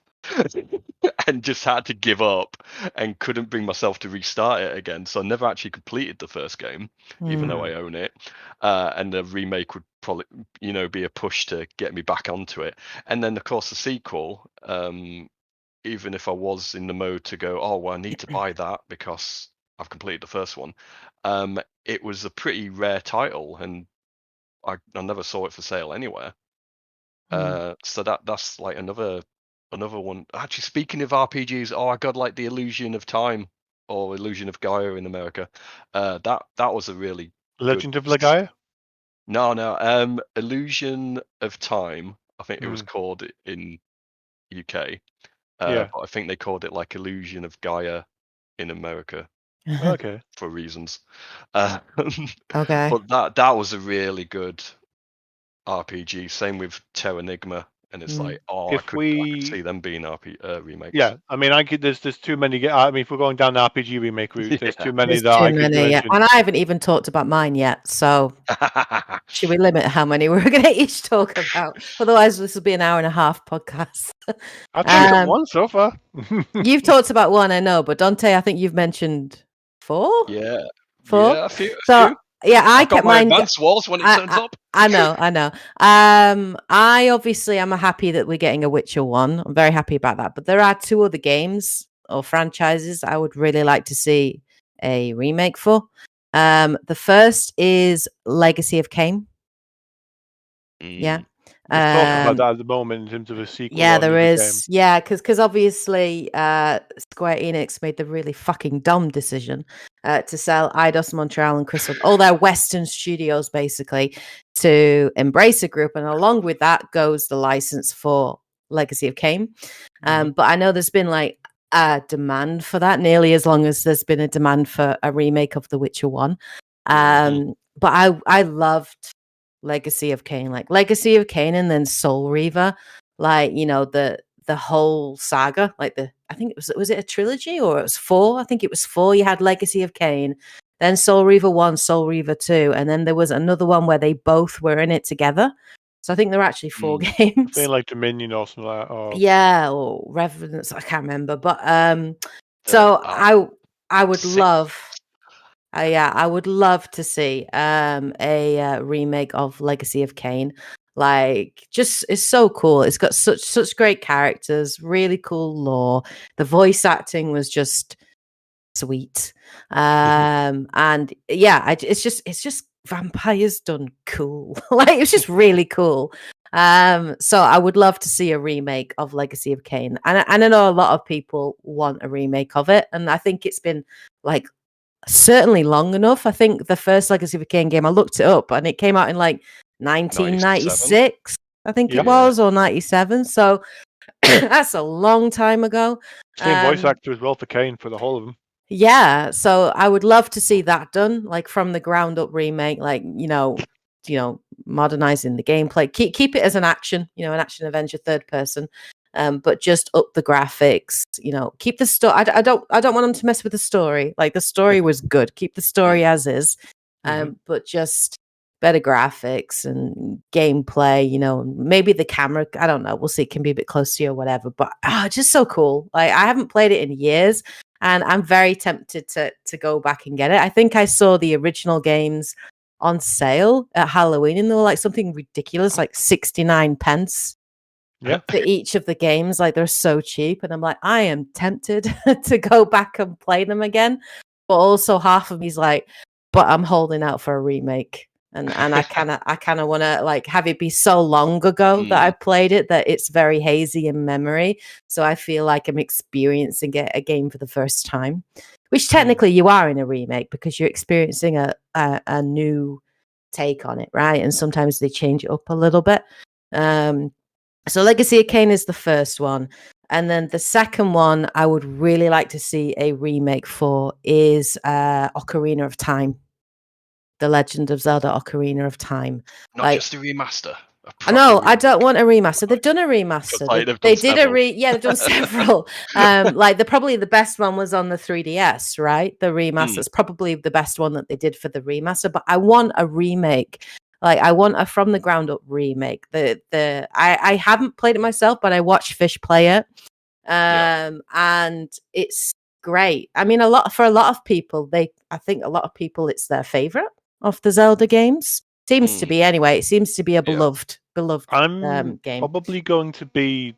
And just had to give up and couldn't bring myself to restart it again. So I never actually completed the first game, even though I own it. And the remake would probably, be a push to get me back onto it. And then, of course, the sequel, even if I was in the mode to go, oh, well, I need to buy that because I've completed the first one. It was a pretty rare title, and I never saw it for sale anywhere. So that's like another one. Actually, speaking of RPGs, I got like the Illusion of Time or Illusion of Gaia in America. That was a really Legend of Legaia? No. Illusion of Time, I think it was called in UK. But I think they called it like Illusion of Gaia in America. Okay. For reasons. Okay. But that was a really good RPG. Same with Terranigma. And it's like, I could see them being remakes. Yeah, I mean, there's too many. I mean, if we're going down the RPG remake route, there's too many that I could mention. And I haven't even talked about mine yet. So should we limit how many we're going to each talk about? Otherwise, this will be an 1.5-hour podcast. I've talked about one so far. You've talked about one, I know, but Dante, I think you've mentioned 4. Yeah, 4. Yeah, a few. Yeah, I kept my advance walls when it turns up. I know. I obviously am happy that we're getting a Witcher 1. I'm very happy about that. But there are 2 other games or franchises I would really like to see a remake for. The first is Legacy of Kain. Yeah. There's talk about that at the moment in terms of a sequel. Yeah, there is. Game. Yeah, because obviously Square Enix made the really fucking dumb decision to sell Eidos Montreal and Crystal, all their Western studios, basically, to Embracer Group, and along with that goes the license for Legacy of Kain. But I know there's been like a demand for that, nearly as long as there's been a demand for a remake of The Witcher 1. But I loved Legacy of Kain, like Legacy of Kain and then Soul Reaver, like, the the whole saga. Like I think it was it a trilogy or it was 4? I think it was 4. You had Legacy of Kain, then Soul Reaver 1, Soul Reaver 2, and then there was another one where they both were in it together. So I think there were actually 4 games. Something like Dominion or something like that. Or Revenants, I can't remember. But so I would love I would love to see a remake of Legacy of Kain. Like, just it's so cool. It's got such great characters, really cool lore. The voice acting was just sweet. And yeah, it's just vampires done cool. Like, it's just really cool. So I would love to see a remake of Legacy of Kain. And I know a lot of people want a remake of it, and I think it's been like certainly long enough. I think the first Legacy of Kain game, I looked it up, and it came out in like 1996, I think it was, or 97. So that's a long time ago. Same voice actor as well for Kain for the whole of them. Yeah, so I would love to see that done, like from the ground up remake, like modernizing the gameplay. Keep it as an action, an action adventure third person. But just up the graphics, keep the story. I don't want them to mess with the story. Like, the story was good. Keep the story as is. But just better graphics and gameplay, maybe the camera, I don't know. We'll see. It can be a bit closer or whatever, but just so cool. Like, I haven't played it in years and I'm very tempted to go back and get it. I think I saw the original games on sale at Halloween and they were like something ridiculous, like 69 pence. Yeah, for each of the games. Like, they're so cheap, and I'm like, I am tempted to go back and play them again. But also half of me's like, but I'm holding out for a remake, and I kind of want to like have it be so long ago that I played it that it's very hazy in memory. So I feel like I'm experiencing a game for the first time, which technically you are in a remake because you're experiencing a new take on it, right? And sometimes they change it up a little bit. So Legacy of Kain is the first one. And then the second one I would really like to see a remake for is Ocarina of Time. The Legend of Zelda Ocarina of Time. Not just a remaster. No, I don't want a remaster. They've done a remaster. They did they've done several. Probably the best one was on the 3DS, right? The remaster is probably the best one that they did for the remaster, but I want a remake. Like, I want a from the ground up remake. I haven't played it myself, but I watched Fish play it. And it's great. I mean, for a lot of people, I think a lot of people, it's their favorite of the Zelda games. Seems to be anyway. It seems to be a beloved I'm game. probably going to be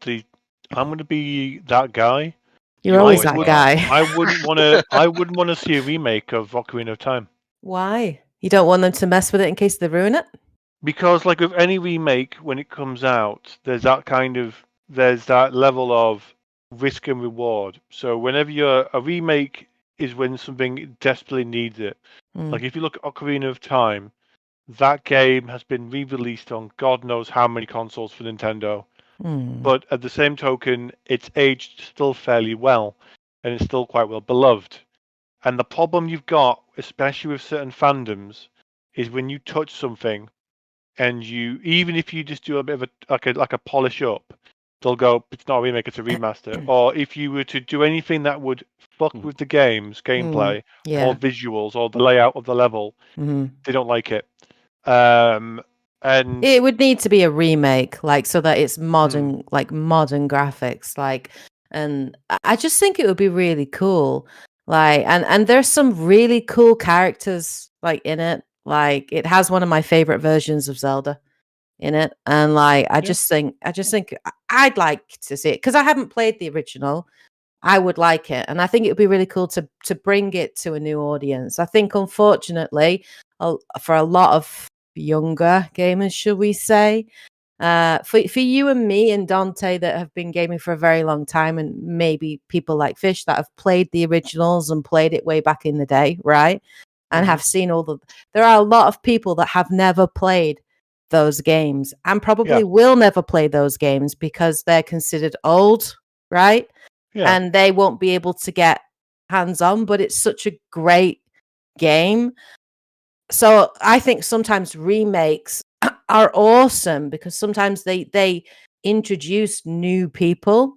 I'm going to be that guy. You're always that guy. I wouldn't want to see a remake of Ocarina of Time. Why? You don't want them to mess with it in case they ruin it? Because, like with any remake, when it comes out, there's that level of risk and reward. So whenever a remake is when something desperately needs it. Like, if you look at Ocarina of Time, that game has been re-released on God knows how many consoles for Nintendo. But at the same token, it's aged still fairly well, and it's still quite well beloved. And the problem you've got, especially with certain fandoms, is when you touch something, and even if you just do a bit of a polish up, they'll go, it's not a remake, it's a remaster. Or if you were to do anything that would fuck with the game's gameplay or visuals or the layout of the level, they don't like it. And it would need to be a remake, like, so that it's modern, like modern graphics, like, and I just think it would be really cool. Like, and there's some really cool characters like in it. Like, it has one of my favorite versions of Zelda in it, and like, I just think I'd like to see it because I haven't played the original. I would like it, and I think it would be really cool to bring it to a new audience. I think, unfortunately, for a lot of younger gamers, should we say, for you and me and Dante that have been gaming for a very long time, and maybe people like Fish that have played the originals and played it way back in the day, right? And have seen there are a lot of people that have never played those games and probably will never play those games because they're considered old, right? Yeah. And they won't be able to get hands on, but it's such a great game. So I think sometimes remakes are awesome because sometimes they introduce new people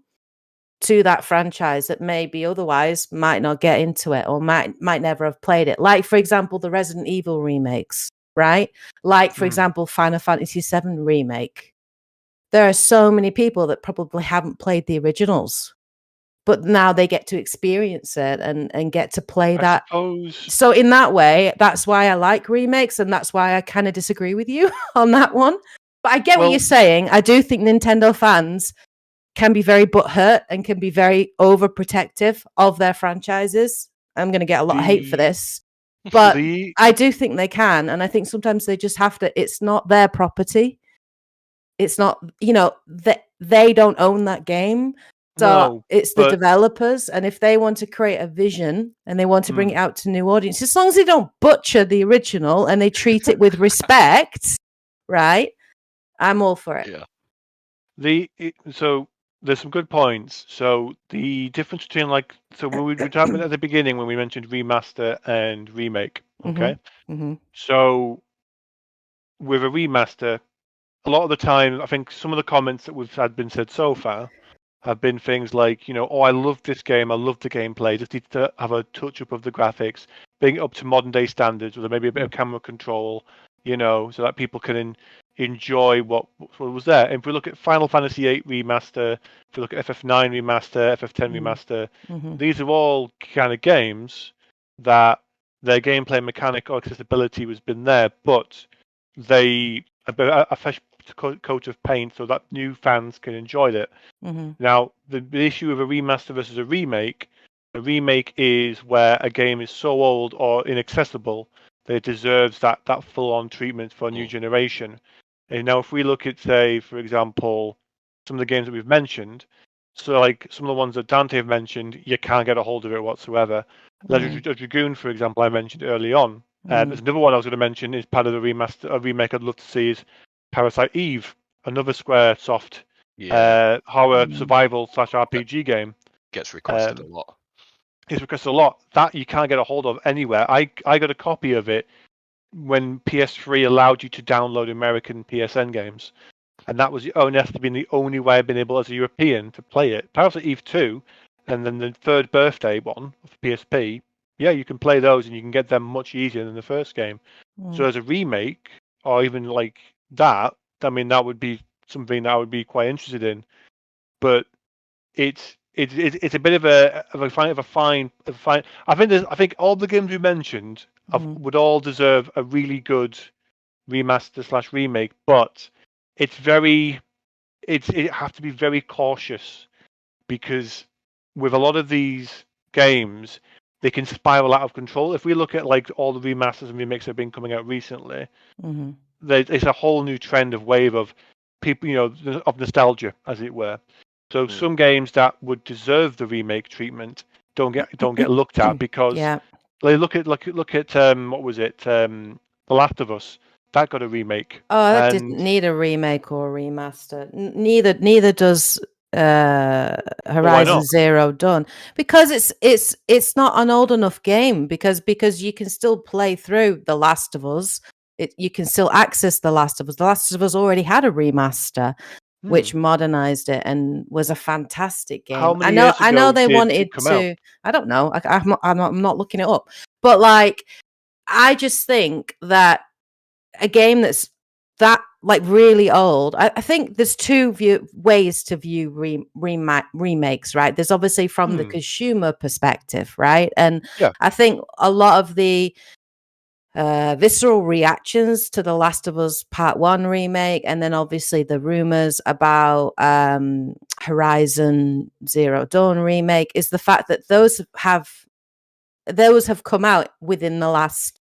to that franchise that maybe otherwise might not get into it or might never have played it. Like, for example, the Resident Evil remakes, right? Like, for example, Final Fantasy VII remake. There are so many people that probably haven't played the originals, but now they get to experience it and get to play that. So in that way, that's why I like remakes, and that's why I kind of disagree with you on that one. But I get what you're saying. I do think Nintendo fans can be very butthurt and can be very overprotective of their franchises. I'm going to get a lot of hate for this, but I do think they can. And I think sometimes they just have to, it's not their property. It's not, they don't own that game. So it's the developers. And if they want to create a vision and they want to bring it out to new audience, as long as they don't butcher the original and they treat it with respect, right? I'm all for it. Yeah. So there's some good points. So the difference between when we were talking at the beginning when we mentioned remaster and remake, okay? So with a remaster, a lot of the time, I think some of the comments that we've had been said so far have been things like, oh, I love this game, I love the gameplay, just need to have a touch up of the graphics, bring it up to modern day standards with maybe a bit of camera control, so that people can enjoy what was there. And if we look at Final Fantasy VIII remaster, if we look at FF9 remaster, FF10 remaster, these are all kind of games that their gameplay mechanic or accessibility has been there, but they a fresh coat of paint so that new fans can enjoy it. Now, the issue of a remaster versus a remake is where a game is so old or inaccessible that it deserves that full-on treatment for a new generation. And now, if we look at, say, for example, some of the games that we've mentioned, so like some of the ones that Dante have mentioned, you can't get a hold of it whatsoever. Legend of Dragoon, for example, I mentioned early on. There's another one I was going to mention is part of the remake I'd love to see is Parasite Eve, another Square Soft horror survival / RPG game. Gets requested a lot. It's requested a lot. That you can't get a hold of anywhere. I got a copy of it when PS3 allowed you to download American PSN games. And that was the only way I've been able as a European to play it. Parasite Eve 2, and then the third birthday one for PSP, you can play those and you can get them much easier than the first game. So as a remake, or even like that, I mean, that would be something that I would be quite interested in. But it's a bit of a fine. I think all the games we mentioned would all deserve a really good remaster / remake, but it have to be very cautious because with a lot of these games, they can spiral out of control. If we look at like all the remasters and remakes that have been coming out recently, it's a whole new trend of wave of people, of nostalgia, as it were. So some games that would deserve the remake treatment don't get looked at because they look at what was it, The Last of Us. That got a remake. Oh, that didn't need a remake or a remaster. Neither does Horizon Zero Dawn, because it's not an old enough game because you can still play through The Last of Us. You can still access The Last of Us. The Last of Us already had a remaster, which modernized it and was a fantastic game. How many years ago I know they wanted to. Out? I don't know. I'm not looking it up, but like, I just think that a game that's that like really old. I think there's two ways to view remakes, right? There's obviously from the consumer perspective, right? And I think a lot of the visceral reactions to The Last of Us Part 1 remake, and then obviously the rumors about Horizon Zero Dawn remake, is the fact that those have come out within the last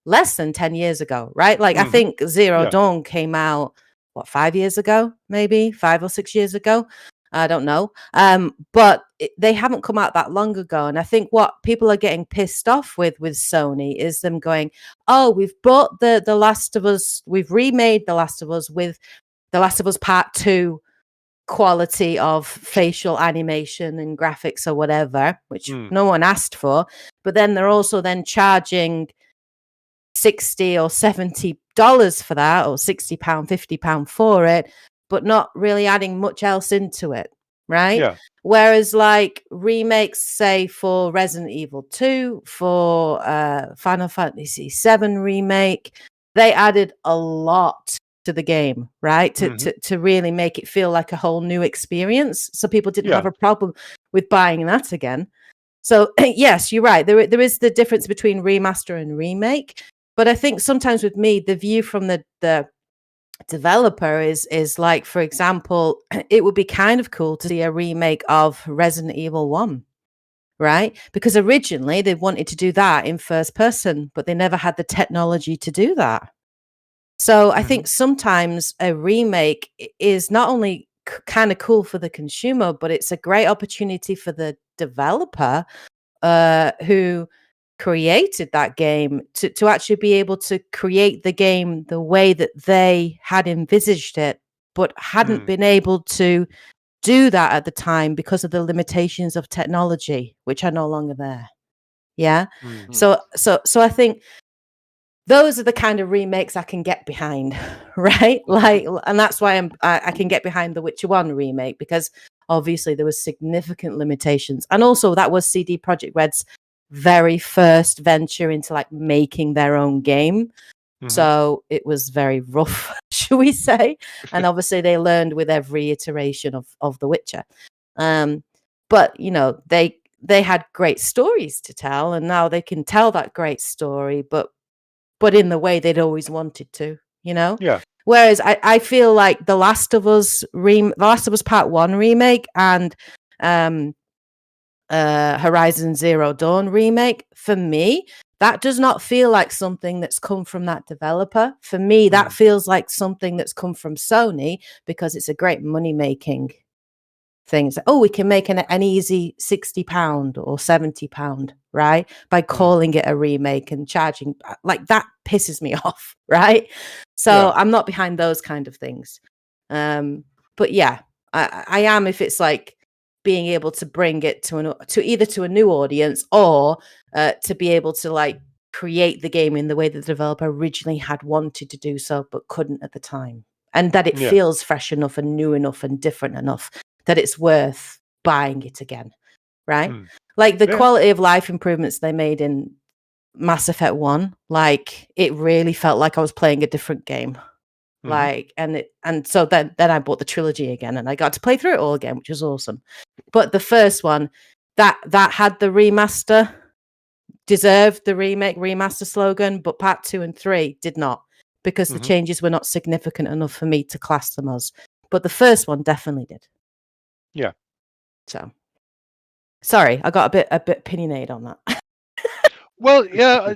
less than 10 years ago, right? Like I think Zero Dawn came out 5 years ago, maybe 5 or 6 years ago. I don't know. But they haven't come out that long ago. And I think what people are getting pissed off with Sony is them going, oh, we've bought the Last of Us, we've remade The Last of Us with The Last of Us Part 2 quality of facial animation and graphics or whatever, which no one asked for. But then they're also then charging $60 or $70 for that, or £60, £50 for it, but not really adding much else into it. right? Yeah. Whereas like remakes, say for Resident Evil 2, for Final Fantasy 7 remake, they added a lot to the game, right? To really make it feel like a whole new experience. So people didn't have a problem with buying that again. So yes, you're right. There is the difference between remaster and remake. But I think sometimes with me, the view from the developer is like, for example, it would be kind of cool to see a remake of Resident Evil 1, right? Because originally they wanted to do that in first person, but they never had the technology to do that. So I think sometimes a remake is not only kind of cool for the consumer, but it's a great opportunity for the developer who created that game to actually be able to create the game the way that they had envisaged it, but hadn't been able to do that at the time because of the limitations of technology, which are no longer there. Yeah. So I think those are the kind of remakes I can get behind, right? Like, and that's why I can get behind the Witcher 1 remake, because obviously there was significant limitations, and also that was CD Projekt Red's very first venture into like making their own game. So it was very rough, should we say? And obviously they learned with every iteration of The Witcher. But you know, they had great stories to tell, and now they can tell that great story, but in the way they'd always wanted to, you know? Yeah. Whereas I feel like The Last of Us Part 1 remake and Horizon Zero Dawn remake, for me, that does not feel like something that's come from that developer. For me, that feels like something that's come from Sony, because it's a great money-making things. Oh, we can make an easy £60 or £70, right? By calling it a remake and charging, like, that pisses me off, right? So I'm not behind those kind of things. But yeah, I am, if it's like being able to bring it to either to a new audience, or to be able to like create the game in the way that the developer originally had wanted to do so but couldn't at the time, and that it feels fresh enough and new enough and different enough that it's worth buying it again, right? Like the quality of life improvements they made in Mass Effect 1, like it really felt like I was playing a different game. Like, and so then I bought the trilogy again, and I got to play through it all again, which was awesome. But the first one, that had the remaster, deserved the remaster slogan, but part 2 and 3 did not, because the changes were not significant enough for me to class them as. But the first one definitely did. Yeah. So, sorry, I got a bit opinionated on that. Well, yeah,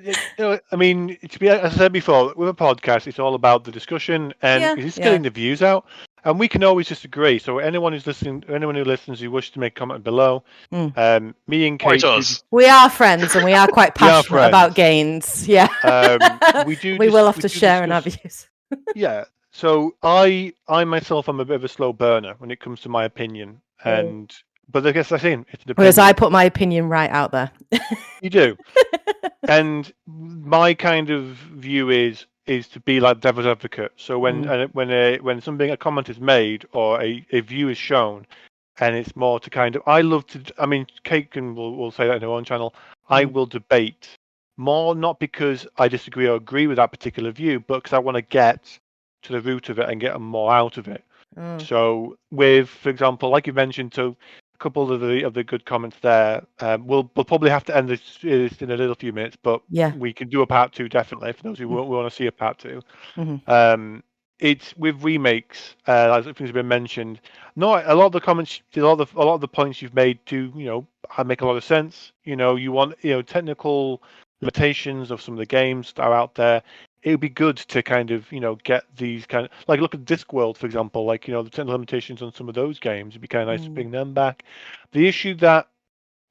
I mean, as I said before, with a podcast, it's all about the discussion and it's getting the views out. And we can always disagree. So anyone who's listening, anyone who listens who wishes to make a comment below, me and Kate, we are friends, and we are quite passionate about gains. Yeah, we will have to share in our views. Yeah. So I myself am a bit of a slow burner when it comes to my opinion, but I guess it's an opinion. Whereas I put my opinion right out there. You do. And my kind of view is to be like devil's advocate. So when a comment is made or a view is shown, and it's more to kind of, I love to, I mean, Kate will say that in her own channel, I will debate more, not because I disagree or agree with that particular view, but because I want to get to the root of it and get more out of it. So with, for example, like you mentioned, so a couple of the good comments there. We'll probably have to end this in a little few minutes, but we can do a part 2 definitely for those who want to see a part 2. It's with remakes, as things have been mentioned. Not a lot of the comments, a lot of the points you've made do make a lot of sense. You want technical limitations of some of the games that are out there. It would be good to kind of get these kind of, like, look at Discworld, for example, like the technical limitations on some of those games. It'd be kind of nice to bring them back. The issue that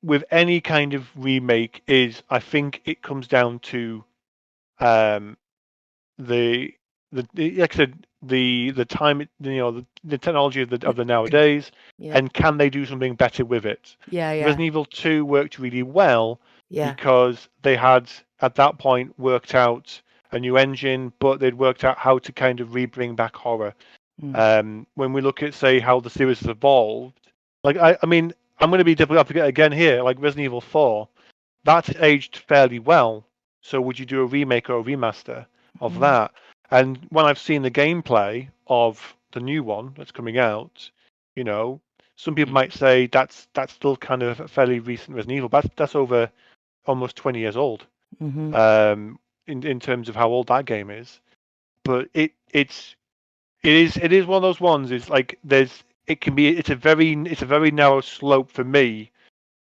with any kind of remake is, I think it comes down to the like I said, the time, the technology of the nowadays, and can they do something better with it? Resident Evil 2 worked really well because they had at that point worked out a new engine, but they'd worked out how to kind of bring back horror. When we look at, say, how the series has evolved, Like I mean, I'm going to be difficult to forget again here. Like Resident Evil 4, that's aged fairly well. So would you do a remake or a remaster of that? And when I've seen the gameplay of the new one that's coming out, you know, some people might say that's still kind of a fairly recent Resident Evil, but that's over almost 20 years old. In terms of how old that game is. But it is one of those ones. It's like it's a very narrow slope for me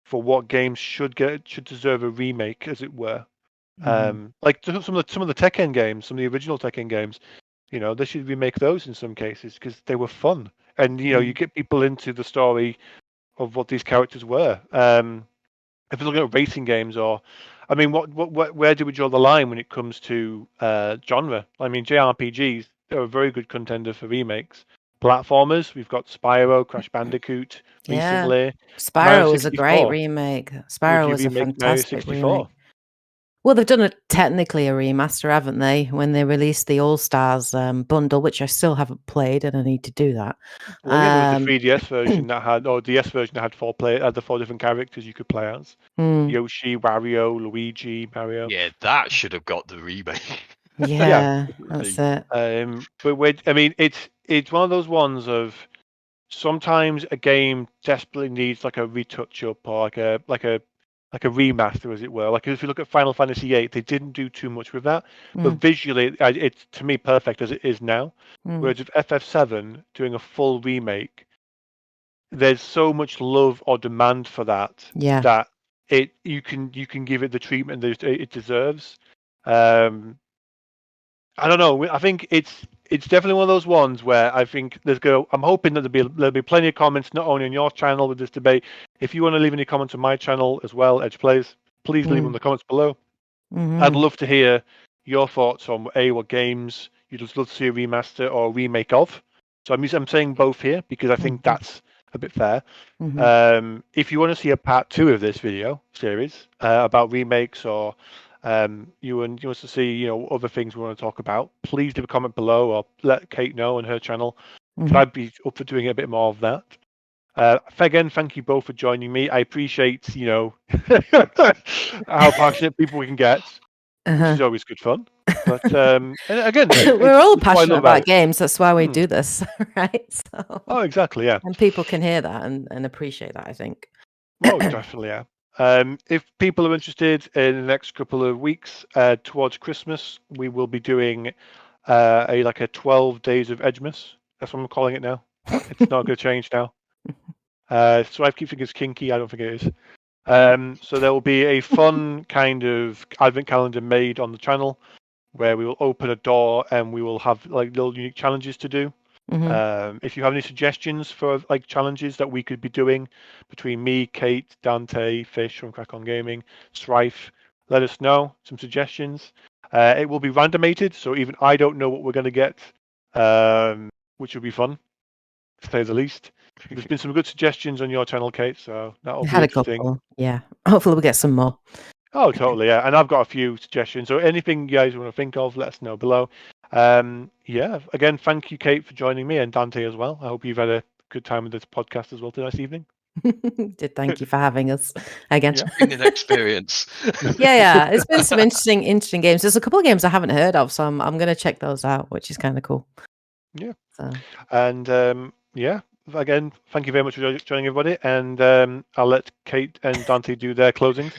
for what games should deserve a remake, as it were. Like some of the Tekken games, some of the original Tekken games, they should remake those in some cases because they were fun, and you get people into the story of what these characters were. If you're looking at racing games, or I mean, where do we draw the line when it comes to genre? I mean, JRPGs are a very good contender for remakes. Platformers, we've got Spyro, Crash Bandicoot recently. Mario Spyro was a great 64. remake. Would Spyro you was a remake Mario fantastic 64? remake. Well, they've done technically a remaster, haven't they? When they released the All Stars bundle, which I still haven't played, and I need to do that. Well, yeah, there was the 3DS version or DS version that had the 4 different characters you could play as: Yoshi, Wario, Luigi, Mario. Yeah, that should have got the remake. Yeah, that's it. But I mean, it's one of those ones of sometimes a game desperately needs like a retouch up or like a remaster, as it were. Like if you look at Final Fantasy VIII, they didn't do too much with that, but visually, it's to me perfect as it is now. Whereas with FF7 doing a full remake, there's so much love or demand for that that you can give it the treatment that it deserves. I don't know. I think it's definitely one of those ones where I think I'm hoping that there'll be plenty of comments not only on your channel with this debate. If you want to leave any comments on my channel as well, Edge Plays, please leave them in the comments below. I'd love to hear your thoughts on what games you'd love to see a remaster or a remake of. So I'm saying both here because I think that's a bit fair. If you want to see a part 2 of this video series about remakes, or you want to see other things we want to talk about, please leave a comment below or let Kate know on her channel. I'd be up for doing a bit more of that. Again, thank you both for joining me. I appreciate how passionate people we can get, which is always good fun. But and again, we're all passionate about games. That's why we do this, right? So, exactly, yeah. And people can hear that and appreciate that, I think. Oh, definitely, yeah. If people are interested, in the next couple of weeks, towards Christmas, we will be doing a 12 days of Edgemas. That's what I'm calling it now. It's not going to change now. So I keep thinking it's kinky. I don't think it is. So there will be a fun kind of advent calendar made on the channel where we will open a door and we will have like little unique challenges to do. If you have any suggestions for like challenges that we could be doing between me, Kate, Dante, Fish from Crack On Gaming, Strife, let us know some suggestions. It will be randomated, so even I don't know what we're going to get, which will be fun, to say the least. There's been some good suggestions on your channel, Kate, so that'll be interesting. Couple. Yeah, hopefully we'll get some more. Oh, totally, yeah. And I've got a few suggestions. So anything you guys want to think of, let us know below. Yeah, again, thank you, Kate, for joining me, and Dante as well. I hope you've had a good time with this podcast as well this evening. Thank you for having us again. It's been an experience. Yeah. It's been some interesting games. There's a couple of games I haven't heard of, so I'm going to check those out, which is kind of cool. Yeah. So. And yeah, again, thank you very much for joining everybody, and I'll let Kate and Dante do their closings.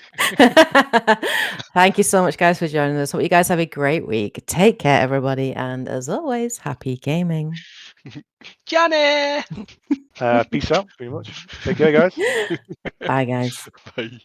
Thank you so much, guys, for joining us. Hope you guys have a great week. Take care, everybody, and as always, happy gaming. Johnny! Peace out, pretty much. Take care, guys. Bye, guys. Bye.